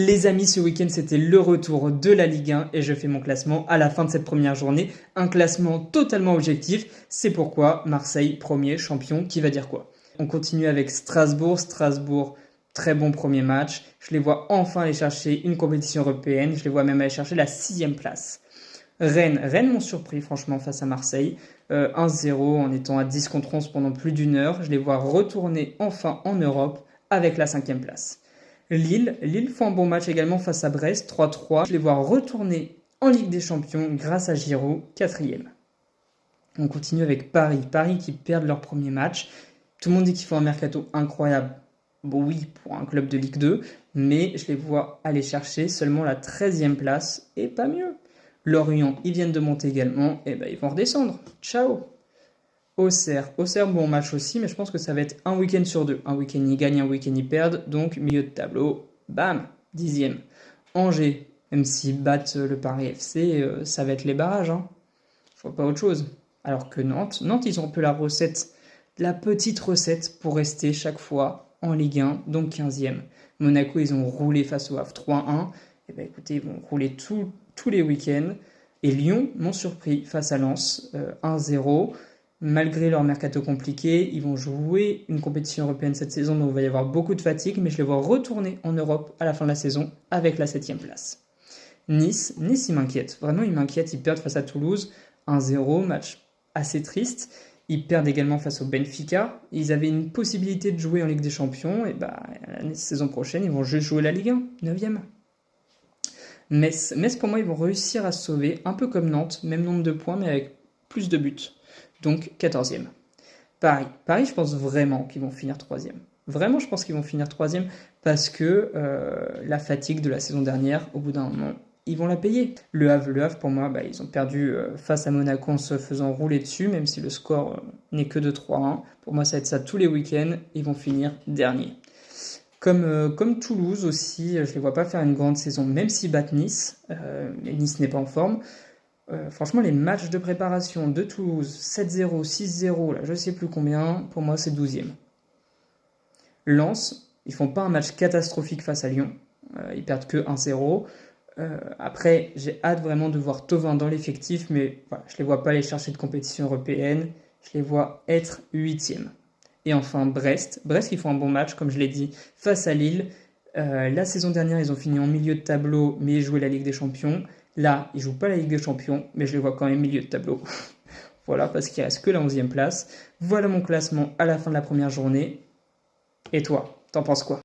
Les amis, ce week-end, c'était le retour de la Ligue 1 et je fais mon classement à la fin de cette première journée. Un classement totalement objectif. C'est pourquoi Marseille, premier champion, qui va dire quoi? On continue avec Strasbourg. Strasbourg, très bon premier match. Je les vois enfin aller chercher une compétition européenne. Je les vois même aller chercher la 6e place. Rennes m'ont surpris franchement face à Marseille. 1-0 en étant à 10 contre 11 pendant plus d'une heure. Je les vois retourner enfin en Europe avec la 5e place. Lille font un bon match également face à Brest, 3-3. Je les vois retourner en Ligue des Champions grâce à Giroud, 4e. On continue avec Paris qui perdent leur premier match. Tout le monde dit qu'ils font un mercato incroyable. Bon oui, pour un club de Ligue 2, mais je les vois aller chercher seulement la 13e place et pas mieux. Lorient, ils viennent de monter également, et ben ils vont redescendre. Ciao. Auxerre, bon match aussi, mais je pense que ça va être un week-end sur deux. Un week-end ils gagnent, un week-end ils perdent, donc milieu de tableau, bam, 10e. Angers, même s'ils battent le Paris FC, ça va être les barrages, hein. Je vois pas autre chose. Alors que Nantes, ils ont un peu la recette, la petite recette pour rester chaque fois en Ligue 1, donc 15e. Monaco, ils ont roulé face au Havre 3-1. Et ben écoutez, ils vont rouler tous les week-ends. Et Lyon m'ont surpris face à Lens, 1-0. Malgré leur mercato compliqué, ils vont jouer une compétition européenne cette saison, donc il va y avoir beaucoup de fatigue, mais je les vois retourner en Europe à la fin de la saison avec la 7e place. Nice, ils m'inquiètent. Vraiment, ils m'inquiètent. Ils perdent face à Toulouse, 1-0, match assez triste. Ils perdent également face au Benfica. Ils avaient une possibilité de jouer en Ligue des Champions, et bah, la saison prochaine, ils vont juste jouer la Ligue 1, 9e. Metz, pour moi, ils vont réussir à se sauver, un peu comme Nantes, même nombre de points, mais avec plus de buts. Donc 14e. Paris, je pense vraiment qu'ils vont finir 3e. Vraiment, je pense qu'ils vont finir 3e parce que la fatigue de la saison dernière, au bout d'un moment, ils vont la payer. Le Havre pour moi, ils ont perdu face à Monaco en se faisant rouler dessus, même si le score n'est que de 3-1. Pour moi, ça va être ça tous les week-ends. Ils vont finir dernier. Comme Toulouse aussi, je ne les vois pas faire une grande saison, même s'ils battent Nice. Mais Nice n'est pas en forme. Franchement, les matchs de préparation de Toulouse, 7-0, 6-0, là, je ne sais plus combien, pour moi, c'est 12e. Lens, ils font pas un match catastrophique face à Lyon. Ils perdent que 1-0. Après, j'ai hâte vraiment de voir Thauvin dans l'effectif, mais voilà, je ne les vois pas aller chercher de compétition européenne. Je les vois être 8e. Et enfin, Brest, ils font un bon match, comme je l'ai dit, face à Lille. La saison dernière, ils ont fini en milieu de tableau, mais ils jouaient la Ligue des Champions. Là, ils ne jouent pas la Ligue des Champions, mais je les vois quand même milieu de tableau. Voilà, parce qu'il ne reste que la 11e place. Voilà mon classement à la fin de la première journée. Et toi, t'en penses quoi?